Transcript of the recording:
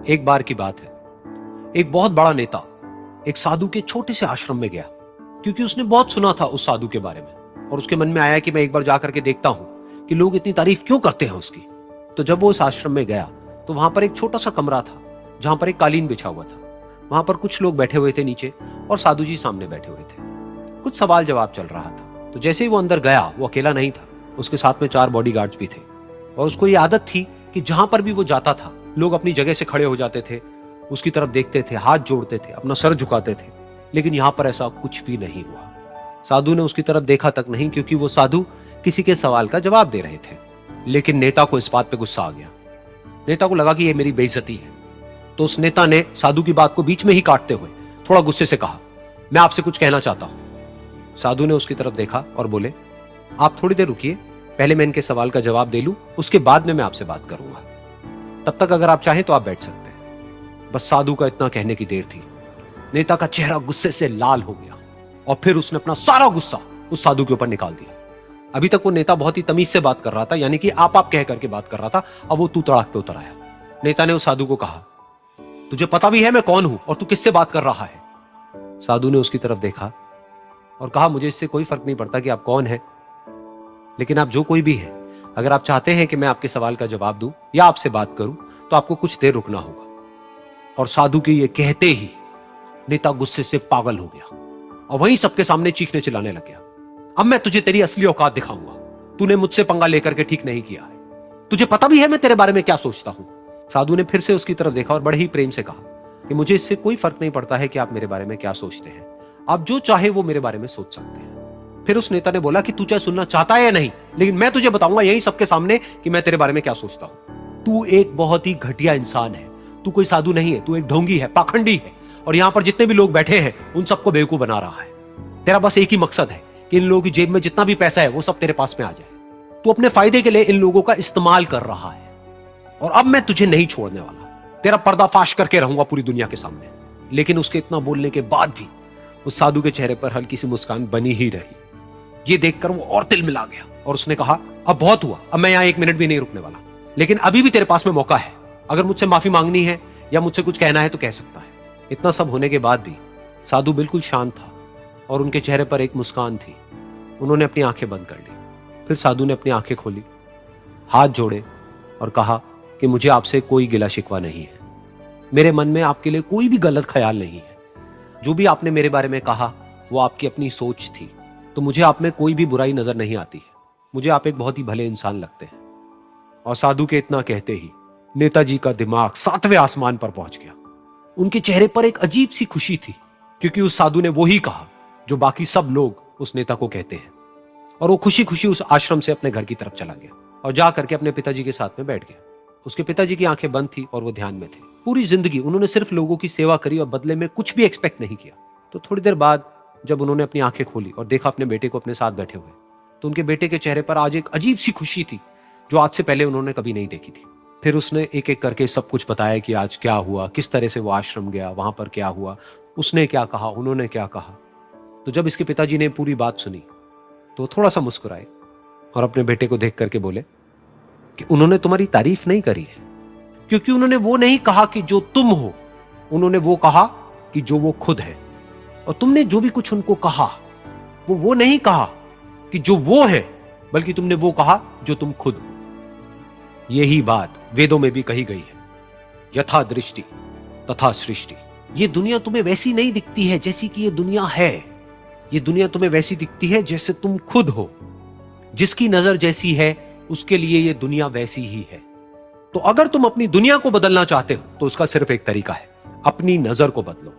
एक बार की बात है, एक बहुत बड़ा नेता एक साधु के छोटे से आश्रम में गया, क्योंकि उसने बहुत सुना था उस साधु के बारे में और उसके मन में आया कि मैं एक बार जाकर के देखता हूं कि लोग इतनी तारीफ क्यों करते हैं उसकी। तो जब वो उस आश्रम में गया तो वहां पर एक छोटा सा कमरा था जहां पर एक कालीन बिछा हुआ था। वहां पर कुछ लोग बैठे हुए थे नीचे और साधु जी सामने बैठे हुए थे। कुछ सवाल जवाब चल रहा था। तो जैसे ही वो अंदर गया, वो अकेला नहीं था, उसके साथ में 4 बॉडीगार्ड्स भी थे और उसको ये आदत थी कि जहां पर भी वो जाता था लोग अपनी जगह से खड़े हो जाते थे, उसकी तरफ देखते थे, हाथ जोड़ते थे, अपना सर झुकाते थे। लेकिन यहां पर ऐसा कुछ भी नहीं हुआ। साधु ने उसकी तरफ देखा तक नहीं, क्योंकि वो साधु किसी के सवाल का जवाब दे रहे थे। लेकिन नेता को इस बात पे गुस्सा आ गया। नेता को लगा कि ये मेरी बेइज्जती है। तो उस नेता ने साधु की बात को बीच में ही काटते हुए थोड़ा गुस्से से कहा, मैं आपसे कुछ कहना चाहता हूं। साधु ने उसकी तरफ देखा और बोले, आप थोड़ी देर रुकिए, पहले मैं इनके सवाल का जवाब दे लूं, उसके बाद में मैं आपसे बात करूंगा। तब तक अगर आप चाहें तो आप बैठ सकते हैं। बस साधु का इतना कहने की देर थी। नेता का चेहरा गुस्से से लाल हो गया और फिर उसने अपना सारा गुस्सा उस साधु के ऊपर निकाल दिया। अभी तक वो नेता बहुत ही तमीज से बात कर रहा था, यानी कि आप कह करके बात कर रहा था। अब वो तू तड़ाक पे उतर आया। नेता ने उस साधु को कहा, तुझे पता भी है मैं कौन हूं और तू किससे बात कर रहा है? साधु ने उसकी तरफ देखा और कहा, मुझे इससे कोई फर्क नहीं पड़ता कि आप कौन हैं, लेकिन आप जो कोई भी हैं, अगर आप चाहते हैं कि मैं आपके सवाल का जवाब दूं या आपसे बात करूं तो आपको कुछ देर रुकना होगा। और साधु के ये कहते ही नेता गुस्से से पागल हो गया और वहीं सबके सामने चीखने चिल्लाने लग गया, अब मैं तुझे तेरी असली औकात दिखाऊंगा। तूने मुझसे पंगा लेकर के ठीक नहीं किया है। तुझे पता भी है मैं तेरे बारे में क्या सोचता हूं। साधु ने फिर से उसकी तरफ देखा और बड़े ही प्रेम से कहा कि मुझे इससे कोई फर्क नहीं पड़ता है कि आप मेरे बारे में क्या सोचते हैं। आप जो चाहे वो मेरे बारे में सोच सकते हैं। फिर उस नेता ने बोला कि तू चाहे सुनना चाहता है या नहीं, लेकिन मैं तुझे बताऊंगा यही सबके सामने कि मैं तेरे बारे में क्या सोचता हूं। तू एक बहुत ही घटिया इंसान है। तू कोई साधु नहीं है, तू एक ढोंगी है, पाखंडी है और यहां पर जितने भी लोग बैठे हैं उन सबको बेवकूफ बना रहा है। तेरा बस एक ही मकसद है कि इन लोगों की जेब में जितना भी पैसा है वो सब तेरे पास में आ जाए। तू अपने फायदे के लिए इन लोगों का इस्तेमाल कर रहा है और अब मैं तुझे नहीं छोड़ने वाला। तेरा पर्दाफाश करके रहूंगा पूरी दुनिया के सामने। लेकिन उसके इतना बोलने के बाद भी उस साधु के चेहरे पर हल्की सी मुस्कान बनी ही रही। ये देखकर वो और तिल मिला गया और उसने कहा, अब बहुत हुआ, अब मैं यहां 1 मिनट भी नहीं रुकने वाला। लेकिन अभी भी तेरे पास में मौका है। अगर मुझसे माफी मांगनी है या मुझसे कुछ कहना है तो कह सकता है। इतना सब होने के बाद भी साधु बिल्कुल शांत था और उनके चेहरे पर एक मुस्कान थी। उन्होंने अपनी आंखें बंद कर ली। फिर साधु ने अपनी आंखें खोली, हाथ जोड़े और कहा कि मुझे आपसे कोई गिला शिकवा नहीं है। मेरे मन में आपके लिए कोई भी गलत ख्याल नहीं है। जो भी आपने मेरे बारे में कहा वो आपकी अपनी सोच थी। तो मुझे आप में कोई भी बुराई नजर नहीं आती है। मुझे आप एक बहुत ही भले इंसान लगते हैं। और साधु के इतना कहते ही नेताजी का दिमाग 7वें आसमान पर पहुंच गया। उनके चेहरे पर एक अजीब सी खुशी थी, क्योंकि उस साधु ने वो ही कहा जो बाकी सब लोग उस नेता को कहते हैं। और वो खुशी खुशी उस आश्रम से अपने घर की तरफ चला गया और जा करके अपने पिताजी के साथ में बैठ गया। उसके पिताजी की आंखें बंद थी और वो ध्यान में थे। पूरी जिंदगी उन्होंने सिर्फ लोगों की सेवा करी और बदले में कुछ भी एक्सपेक्ट नहीं किया। तो थोड़ी देर बाद जब उन्होंने अपनी आंखें खोली और देखा अपने बेटे को अपने साथ बैठे हुए, तो उनके बेटे के चेहरे पर आज एक अजीब सी खुशी थी जो आज से पहले उन्होंने कभी नहीं देखी थी। फिर उसने एक एक करके सब कुछ बताया कि आज क्या हुआ, किस तरह से वो आश्रम गया, वहां पर क्या हुआ, उसने क्या कहा, उन्होंने क्या कहा। तो जब इसके पिताजी ने पूरी बात सुनी तो थोड़ा सा मुस्कुराए और अपने बेटे को देख करके बोले कि उन्होंने तुम्हारी तारीफ नहीं करी है, क्योंकि उन्होंने वो नहीं कहा कि जो तुम हो, उन्होंने वो कहा कि जो वो खुद है। और तुमने जो भी कुछ उनको कहा वो नहीं कहा कि जो वो है, बल्कि तुमने वो कहा जो तुम खुद हो। यही बात वेदों में भी कही गई है, यथा दृष्टि तथा सृष्टि। ये दुनिया तुम्हें वैसी नहीं दिखती है जैसी कि ये दुनिया है। ये दुनिया तुम्हें वैसी दिखती है जैसे तुम खुद हो। जिसकी नजर जैसी है उसके लिए ये दुनिया वैसी ही है। तो अगर तुम अपनी दुनिया को बदलना चाहते हो तो उसका सिर्फ एक तरीका है, अपनी नजर को बदलो।